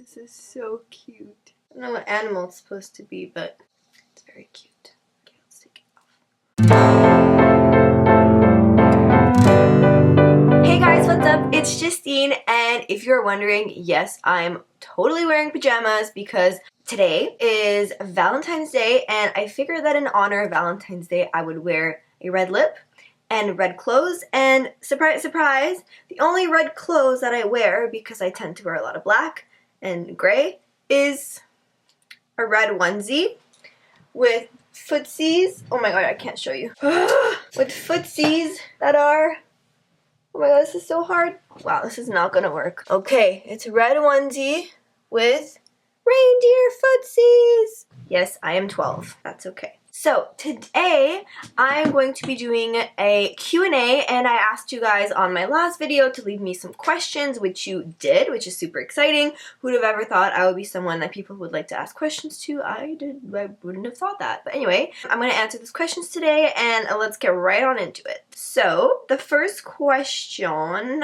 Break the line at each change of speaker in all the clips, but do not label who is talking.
This is so cute. I don't know what animal it's supposed to be, but it's very cute. Okay, let's take it off. Hey guys, what's up? It's Justine, and if you're wondering, yes, I'm totally wearing pajamas because today is Valentine's Day, and I figured that in honor of Valentine's Day, I would wear a red lip and red clothes, and surprise, surprise, the only red clothes that I wear, because I tend to wear a lot of black and gray, is a red onesie with footsies. Oh my god, I can't show you. With footsies that are, oh my god, this is so hard. Wow, this is not gonna work. Okay, it's a red onesie with reindeer footsies. Yes, I am 12. That's okay. So today I'm going to be doing a Q&A, and I asked you guys on my last video to leave me some questions, which you did, which is super exciting. Who'd have ever thought I would be someone that people would like to ask questions to? I wouldn't have thought that. But anyway, I'm going to answer these questions today, and let's get right on into it. So the first question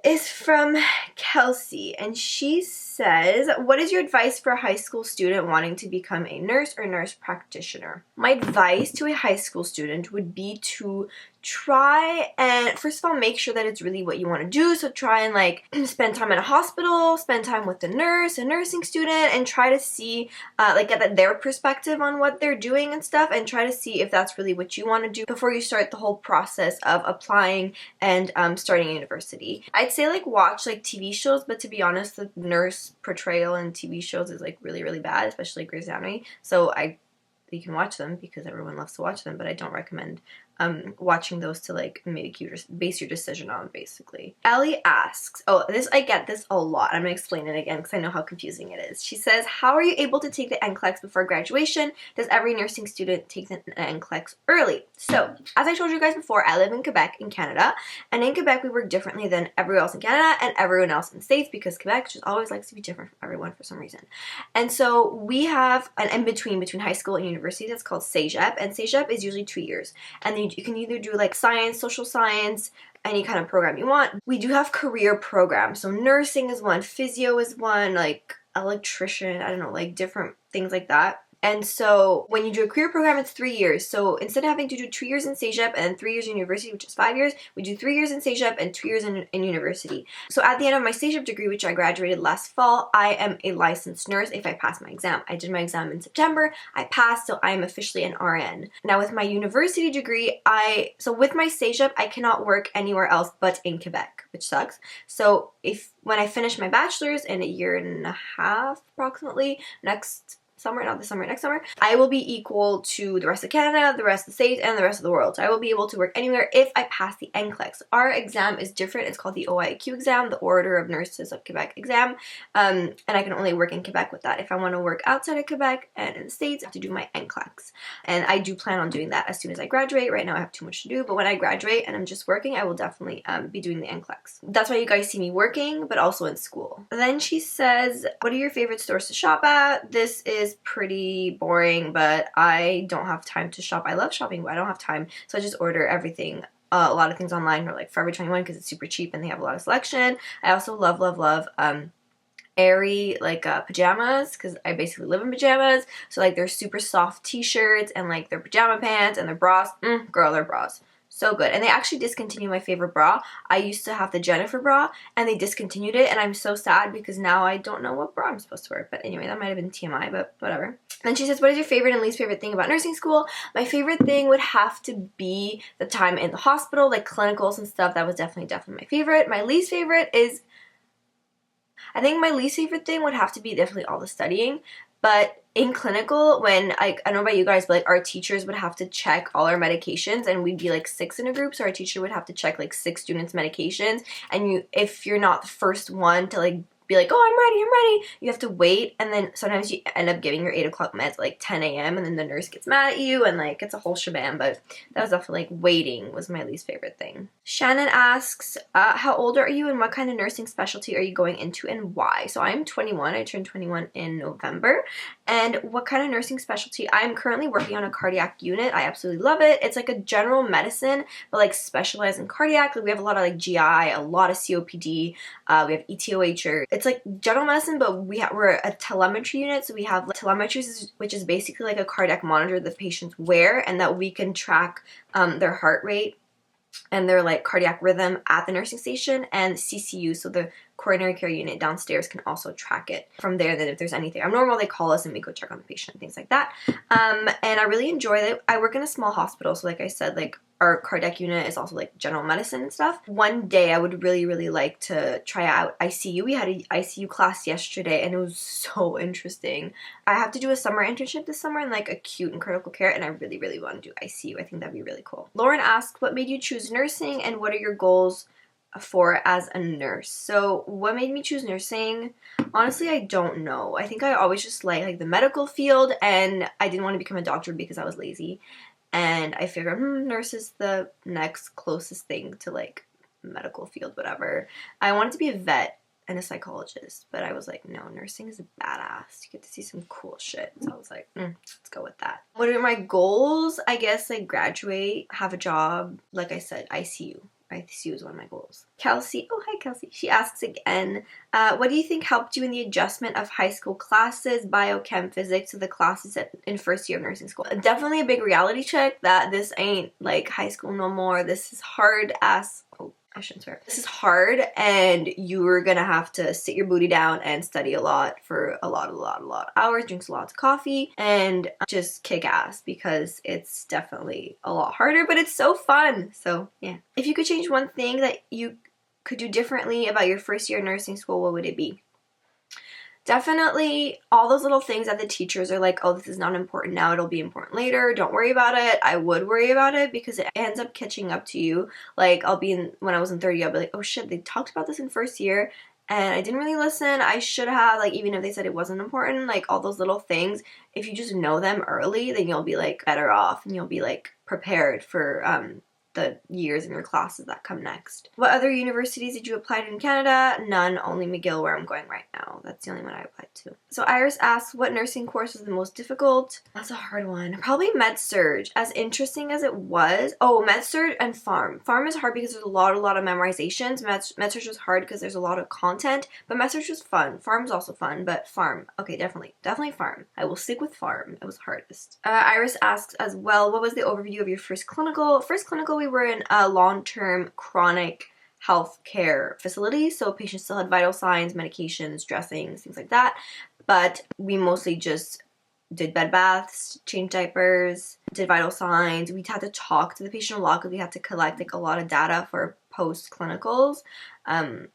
is from Kelsey, and she says, what is your advice for a high school student wanting to become a nurse or nurse practitioner? My advice to a high school student would be to try and, first of all, make sure that it's really what you want to do. So try and like spend time in a hospital, spend time with a nurse, a nursing student, and try to see get their perspective on what they're doing and stuff, and try to see if that's really what you want to do before you start the whole process of applying and starting university. I'd say like watch like TV shows, but to be honest, the nurse portrayal in TV shows is like really, really bad, especially Grey's Anatomy. So you can watch them because everyone loves to watch them, but I don't recommend watching those to like make you just base your decision on, basically. Ellie asks, oh, I get this a lot. I'm gonna explain it again because I know how confusing it is. She says, how are you able to take the NCLEX before graduation? Does every nursing student take the NCLEX early? So, as I told you guys before, I live in Quebec in Canada, and in Quebec we work differently than everyone else in Canada and everyone else in the States, because Quebec just always likes to be different from everyone for some reason. And so we have an in-between between high school and university that's called CEGEP, and CEGEP is usually 2 years, and then you can either do like science, social science, any kind of program you want. We do have career programs, so nursing is one, physio is one, like electrician, I don't know, like different things like that. And so when you do a career program, it's 3 years. So instead of having to do 2 years in CEGEP and 3 years in university, which is 5 years, we do 3 years in CEGEP and 2 years in university. So at the end of my CEGEP degree, which I graduated last fall, I am a licensed nurse if I pass my exam. I did my exam in September, I passed, so I am officially an RN. Now with my university degree, with my CEGEP, I cannot work anywhere else but in Quebec, which sucks. So when I finish my bachelor's in a year and a half, approximately, next summer, I will be equal to the rest of Canada, the rest of the states, and the rest of the world. So I will be able to work anywhere if I pass the NCLEX. Our exam is different. It's called the OIQ exam, the Order of Nurses of Quebec exam, and I can only work in Quebec with that. If I want to work outside of Quebec and in the States, I have to do my NCLEX. And I do plan on doing that as soon as I graduate. Right now I have too much to do, but when I graduate and I'm just working, I will definitely be doing the NCLEX. That's why you guys see me working, but also in school. And then she says, what are your favorite stores to shop at? This is pretty boring, but I don't have time to shop. I love shopping, but I don't have time, so I just order everything. A lot of things online, or like Forever 21, because it's super cheap and they have a lot of selection. I also love Aerie pajamas, because I basically live in pajamas. So like they're super soft t-shirts and like their pajama pants and their bras. Girl, their bras. So good. And they actually discontinued my favorite bra. I used to have the Jennifer bra, and they discontinued it, and I'm so sad because now I don't know what bra I'm supposed to wear. But anyway, that might have been TMI, but whatever. Then she says, what is your favorite and least favorite thing about nursing school? My favorite thing would have to be the time in the hospital, like clinicals and stuff. That was definitely my favorite. My least favorite is, I think my least favorite thing would have to be definitely all the studying. But in clinical, when I don't know about you guys, but like our teachers would have to check all our medications, and we'd be like 6 in a group, so our teacher would have to check like 6 students' medications, and if you're not the first one to like be like, oh, I'm ready, you have to wait, and then sometimes you end up giving your 8 o'clock meds at like 10 a.m. and then the nurse gets mad at you, and like it's a whole shebang. But that was definitely like waiting was my least favorite thing. Shannon asks, how old are you and what kind of nursing specialty are you going into and why? So I'm 21, I turned 21 in November, and what kind of nursing specialty? I'm currently working on a cardiac unit. I absolutely love it. It's like a general medicine, but like specialized in cardiac. Like we have a lot of like GI, a lot of COPD, we have ETOH. it's like general medicine, but we're a telemetry unit, so we have like, telemetry, which is basically like a cardiac monitor the patients wear, and that we can track their heart rate and their like cardiac rhythm at the nursing station, and CCU, so the coronary care unit downstairs, can also track it from there. Then if there's anything abnormal, they call us and we go check on the patient, things like that. And I really enjoy it. I work in a small hospital, so like I said, like our cardiac unit is also like general medicine and stuff. One day I would really like to try out ICU. We had an ICU class yesterday and it was so interesting. I have to do a summer internship this summer in like acute and critical care, and I really want to do ICU. I think that'd be really cool. Lauren asked, what made you choose nursing and what are your goals for as a nurse? So what made me choose nursing? Honestly, I don't know. I think I always just like the medical field, and I didn't want to become a doctor because I was lazy. And I figured nurse is the next closest thing to like medical field, whatever. I wanted to be a vet and a psychologist, but I was like, no, nursing is a badass. You get to see some cool shit. So I was like, let's go with that. What are my goals? I guess like graduate, have a job. Like I said, ICU. ICU is one of my goals. Kelsey, oh hi Kelsey. She asks again, what do you think helped you in the adjustment of high school classes, biochem, physics, to the classes in first year of nursing school? Definitely a big reality check that this ain't like high school no more. This is hard ass. Oh, I shouldn't swear. This is hard, and you're gonna have to sit your booty down and study a lot for a lot of hours, drink lots of coffee, and just kick ass, because it's definitely a lot harder, but it's so fun. So yeah. If you could change one thing that you could do differently about your first year of nursing school, what would it be? Definitely all those little things that the teachers are like, oh, this is not important now, it'll be important later, don't worry about it. I would worry about it because it ends up catching up to you. Like when I was in third year, I'll be like, oh shit, they talked about this in first year and I didn't really listen. I should have, like, even if they said it wasn't important, like all those little things, if you just know them early, then you'll be like better off and you'll be like prepared for the years in your classes that come next. What other universities did you apply to in Canada? None, only McGill, where I'm going right now. That's the only one I applied to. So Iris asks, what nursing course was the most difficult? That's a hard one. Probably med-surg. As interesting as it was. Oh, med-surg and pharm. Pharm is hard because there's a lot of memorizations. Med-surg was hard because there's a lot of content, but med-surg was fun. Pharm's also fun, but pharm. Okay, definitely pharm. I will stick with pharm. It was hardest. Iris asks as well, what was the overview of your first clinical? First clinical, we were in a long-term chronic health care facility, so patients still had vital signs, medications, dressings, things like that, but we mostly just did bed baths, changed diapers, did vital signs. We had to talk to the patient a lot because we had to collect like a lot of data for post-clinicals,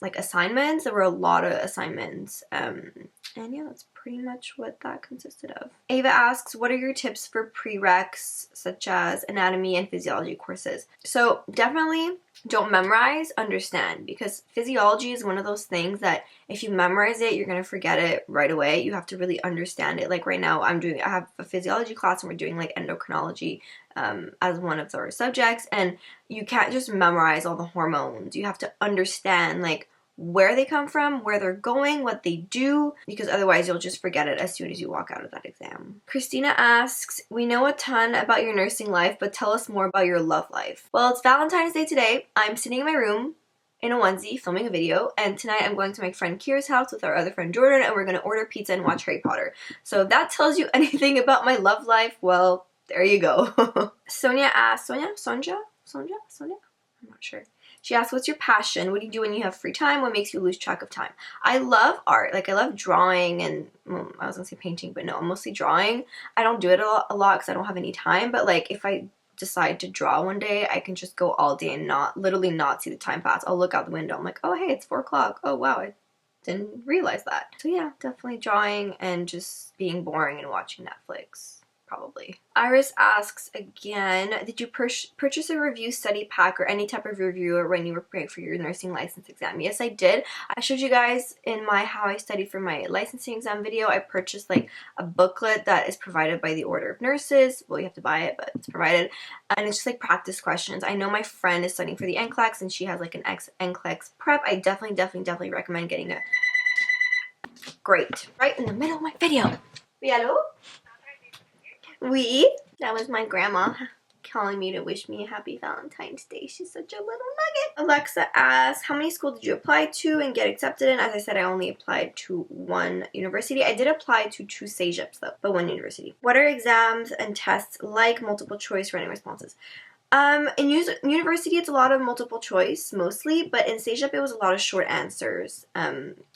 like assignments. There were a lot of assignments, and yeah, that's pretty much what that consisted of. Ava asks, what are your tips for prereqs such as anatomy and physiology courses? So definitely don't memorize, understand, because physiology is one of those things that if you memorize it, you're going to forget it right away. You have to really understand it. Like right now I have a physiology class and we're doing like endocrinology as one of our subjects, and you can't just memorize all the hormones. You have to understand like where they come from, where they're going, what they do, because otherwise you'll just forget it as soon as you walk out of that exam. Christina asks, we know a ton about your nursing life, but tell us more about your love life. Well, it's Valentine's Day today. I'm sitting in my room in a onesie filming a video, and tonight I'm going to my friend Kira's house with our other friend Jordan, and we're going to order pizza and watch Harry Potter. So if that tells you anything about my love life, well, there you go. Sonia asks, Sonja? I'm not sure. She asks, what's your passion? What do you do when you have free time? What makes you lose track of time? I love art. Like, I love drawing and, well, I was going to say painting, but no, I'm mostly drawing. I don't do it a lot because I don't have any time, but, like, if I decide to draw one day, I can just go all day and literally not see the time pass. I'll look out the window. I'm like, oh, hey, it's 4 o'clock. Oh, wow, I didn't realize that. So, yeah, definitely drawing and just being boring and watching Netflix. Probably. Iris asks again, did you purchase a review study pack or any type of reviewer when you were preparing for your nursing license exam? Yes, I did. I showed you guys in my how I studied for my licensing exam video. I purchased like a booklet that is provided by the Order of Nurses. Well, you have to buy it, but it's provided. And it's just like practice questions. I know my friend is studying for the NCLEX and she has like an NCLEX prep. I definitely recommend getting it. Great. Right in the middle of my video. Oui, hello? Oui, that was my grandma telling me to wish me a happy Valentine's Day. She's such a little nugget. Alexa asks, how many schools did you apply to and get accepted in? As I said, I only applied to one university. I did apply to 2 CEGEPs though, but 1 university. What are exams and tests like? Multiple choice writing responses. In university, it's a lot of multiple choice, mostly, but in CEGEP, it was a lot of short answers,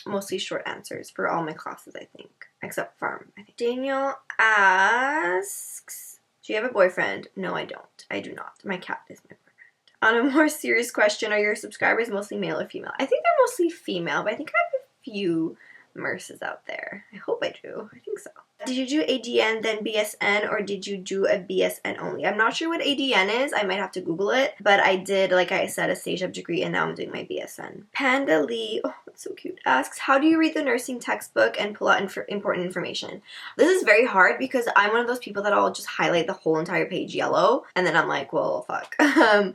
mostly short answers for all my classes, I think, except Farm, I think. Daniel asks, do you have a boyfriend? No, I don't. I do not. My cat is my boyfriend. On a more serious question, are your subscribers mostly male or female? I think they're mostly female, but I think I have a few nurses out there. I hope I do. I think so. Did you do ADN then BSN, or did you do a BSN only? I'm not sure what ADN is. I might have to Google it. But I did, like I said, a CEGEP degree, and now I'm doing my BSN. Panda Lee, oh, that's so cute, asks, how do you read the nursing textbook and pull out important information? This is very hard because I'm one of those people that I'll just highlight the whole entire page yellow, and then I'm like, well, fuck.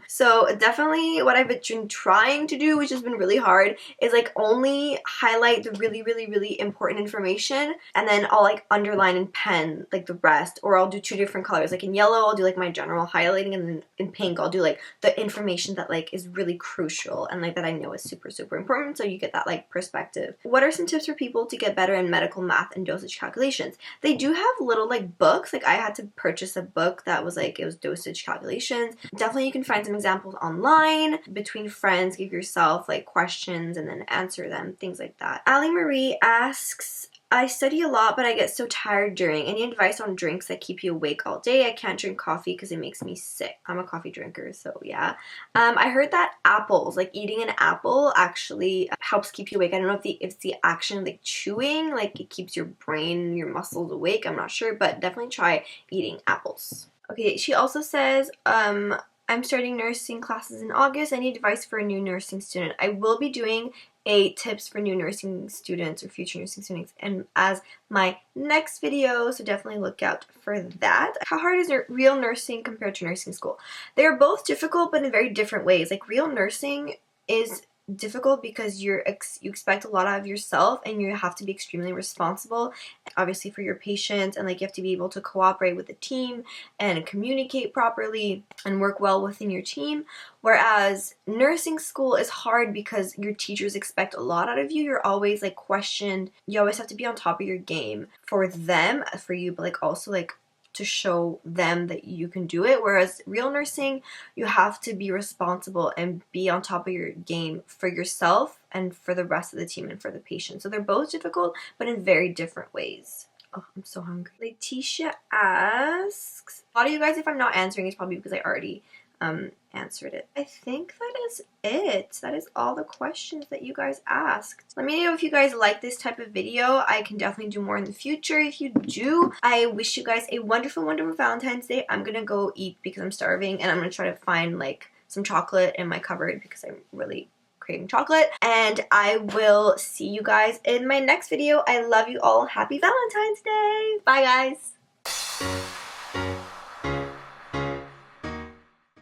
So definitely what I've been trying to do, which has been really hard, is like only highlight the really, really, really important information, and then I'll like underline in pen like the rest, or I'll do 2 different colors. Like in yellow I'll do like my general highlighting, and then in pink I'll do like the information that like is really crucial and like that I know is super, super important, so you get that like perspective. What are some tips for people to get better in medical math and dosage calculations? They do have little like books. Like I had to purchase a book that was like, it was dosage calculations. Definitely you can find some examples online, between friends, give yourself like questions and then answer them, things like that. Ali Marie asks, I study a lot, but I get so tired during. Any advice on drinks that keep you awake all day? I can't drink coffee because it makes me sick. I'm a coffee drinker, so yeah. I heard that apples, like eating an apple, actually helps keep you awake. I don't know if it's the action like chewing, like it keeps your brain, your muscles awake. I'm not sure, but definitely try eating apples. Okay, she also says, I'm starting nursing classes in August. I need advice for a new nursing student. I will be doing a tips for new nursing students or future nursing students and as my next video, so definitely look out for that. How hard is real nursing compared to nursing school? They are both difficult, but in very different ways. Like real nursing is difficult because you expect a lot out of yourself, and you have to be extremely responsible, obviously, for your patients, and like you have to be able to cooperate with the team and communicate properly and work well within your team. Whereas nursing school is hard because your teachers expect a lot out of you. You're always like questioned. You always have to be on top of your game for them, for you, but like also like to show them that you can do it. Whereas real nursing, you have to be responsible and be on top of your game for yourself and for the rest of the team and for the patient. So they're both difficult, but in very different ways. Oh, I'm so hungry. Letitia asks, a lot of you guys, if I'm not answering, it's probably because I already answered it. I think that is it. That is all the questions that you guys asked. Let me know if you guys like this type of video. I can definitely do more in the future. If you do, I wish you guys a wonderful, wonderful Valentine's Day. I'm gonna go eat because I'm starving, and I'm gonna try to find like some chocolate in my cupboard because I'm really craving chocolate. And I will see you guys in my next video. I love you all. Happy Valentine's Day. Bye, guys.